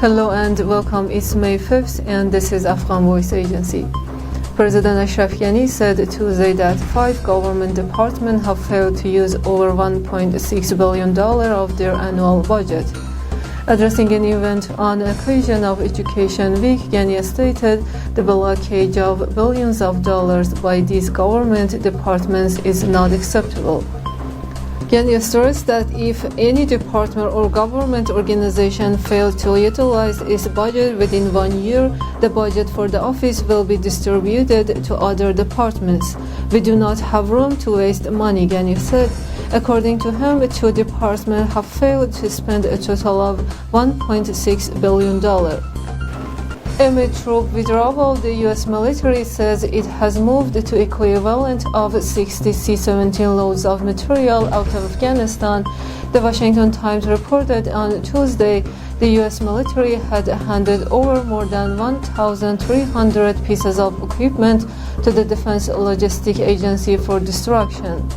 Hello and welcome. It's May 5th and this is Afghan Voice Agency. President Ashraf Ghani said Tuesday that 5 government departments have failed to use over $1.6 billion of their annual budget. Addressing an event on occasion of Education Week, Ghani stated the blockage of billions of dollars by these government departments is not acceptable. Ghani stressed that if any department or government organization fails to utilize its budget within 1 year, the budget for the office will be distributed to other departments. We do not have room to waste money, Ghani said. According to him, 2 departments have failed to spend a total of $1.6 billion. Amid troop withdrawal, the U.S. military says it has moved to equivalent of 60 C-17 loads of material out of Afghanistan. The Washington Times reported on Tuesday the U.S. military had handed over more than 1,300 pieces of equipment to the Defense Logistics Agency for destruction.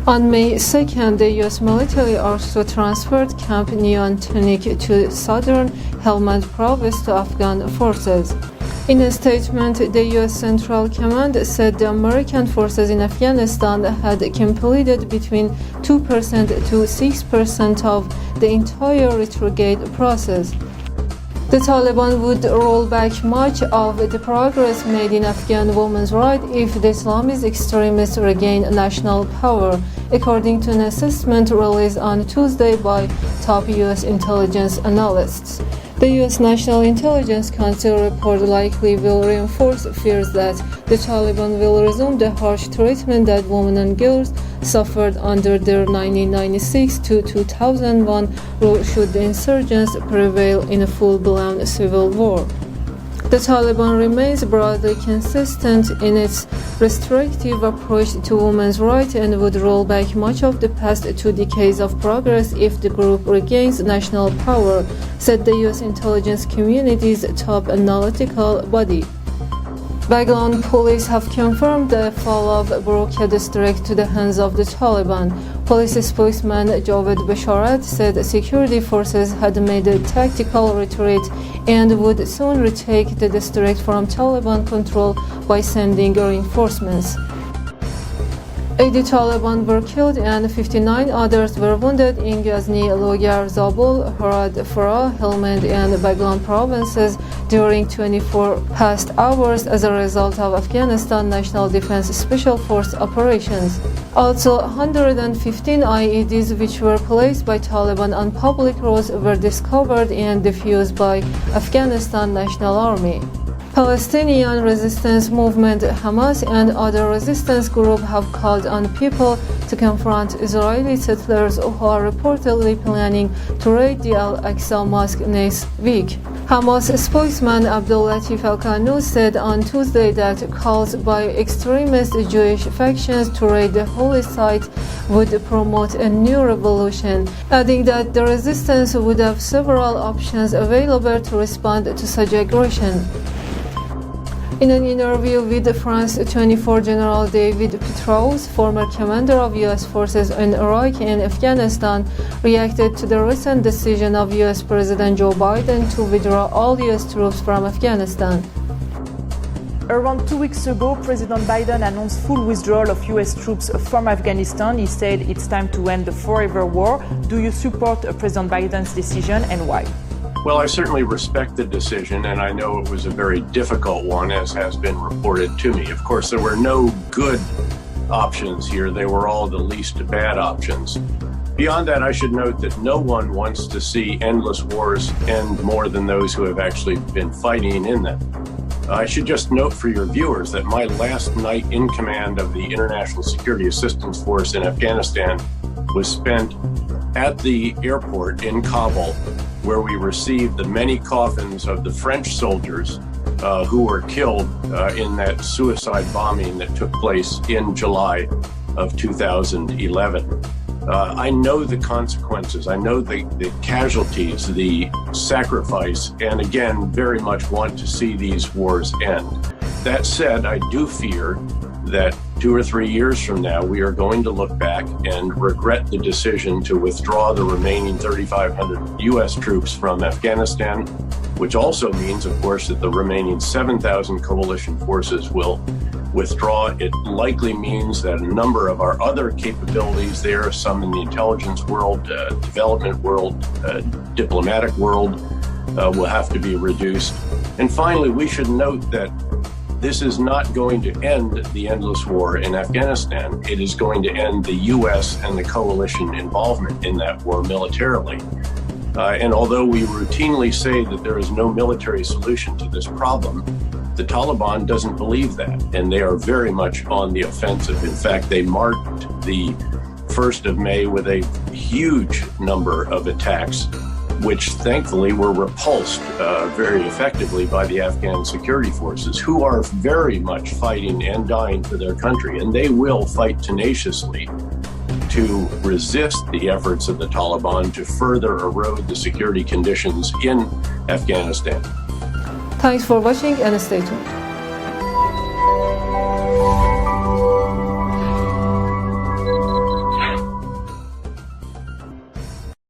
On May 2nd, the U.S. military also transferred Camp Neontonic to southern Helmand province to Afghan forces. In a statement, the U.S. Central Command said the American forces in Afghanistan had completed between 2% to 6% of the entire retrograde process. The Taliban would roll back much of the progress made in Afghan women's rights if the Islamist extremists regain national power, according to an assessment released on Tuesday by top U.S. intelligence analysts. The U.S. National Intelligence Council report likely will reinforce fears that the Taliban will resume the harsh treatment that women and girls suffered under their 1996 to 2001 rule should the insurgents prevail in a full-blown civil war. The Taliban remains broadly consistent in its restrictive approach to women's rights and would roll back much of the past 2 decades of progress if the group regains national power, said the U.S. intelligence community's top analytical body. Baghlan police have confirmed the fall of Baroka district to the hands of the Taliban. Police spokesman Javed Basharat said security forces had made a tactical retreat and would soon retake the district from Taliban control by sending reinforcements. 80 Taliban were killed and 59 others were wounded in Ghazni, Logar, Zabul, Herat, Farah, Helmand and Baghlan provinces during 24 past hours as a result of Afghanistan National Defense Special Force operations. Also, 115 IEDs which were placed by Taliban on public roads were discovered and defused by Afghanistan National Army. Palestinian resistance movement Hamas and other resistance groups have called on people to confront Israeli settlers who are reportedly planning to raid the Al-Aqsa Mosque next week. Hamas spokesman Abdul Latif Al-Qanous said on Tuesday that calls by extremist Jewish factions to raid the holy site would promote a new revolution, adding that the resistance would have several options available to respond to such aggression. In an interview with France 24 General David Petraeus, former commander of U.S. forces in Iraq and Afghanistan, reacted to the recent decision of U.S. President Joe Biden to withdraw all U.S. troops from Afghanistan. Around 2 weeks ago, President Biden announced full withdrawal of U.S. troops from Afghanistan. He said it's time to end the forever war. Do you support President Biden's decision and why? Well, I certainly respect the decision, and I know it was a very difficult one, as has been reported to me. Of course, there were no good options here. They were all the least bad options. Beyond that, I should note that no one wants to see endless wars end more than those who have actually been fighting in them. I should just note for your viewers that my last night in command of the International Security Assistance Force in Afghanistan was spent at the airport in Kabul, where we received the many coffins of the French soldiers who were killed in that suicide bombing that took place in July of 2011. I know the consequences. I know the casualties, the sacrifice, and again, very much want to see these wars end. That said, I do fear that 2 or 3 years from now, we are going to look back and regret the decision to withdraw the remaining 3,500 U.S. troops from Afghanistan, which also means, of course, that the remaining 7,000 coalition forces will withdraw. It likely means that a number of our other capabilities there, some in the intelligence world, development world, diplomatic world, will have to be reduced. And finally, we should note that this is not going to end the endless war in Afghanistan. It is going to end the U.S. and the coalition involvement in that war militarily. And although we routinely say that there is no military solution to this problem, the Taliban doesn't believe that, and they are very much on the offensive. In fact, they marked the 1st of May with a huge number of attacks, which thankfully were repulsed very effectively by the Afghan security forces, who are very much fighting and dying for their country, and they will fight tenaciously to resist the efforts of the Taliban to further erode the security conditions in Afghanistan. Thanks for watching and stay tuned.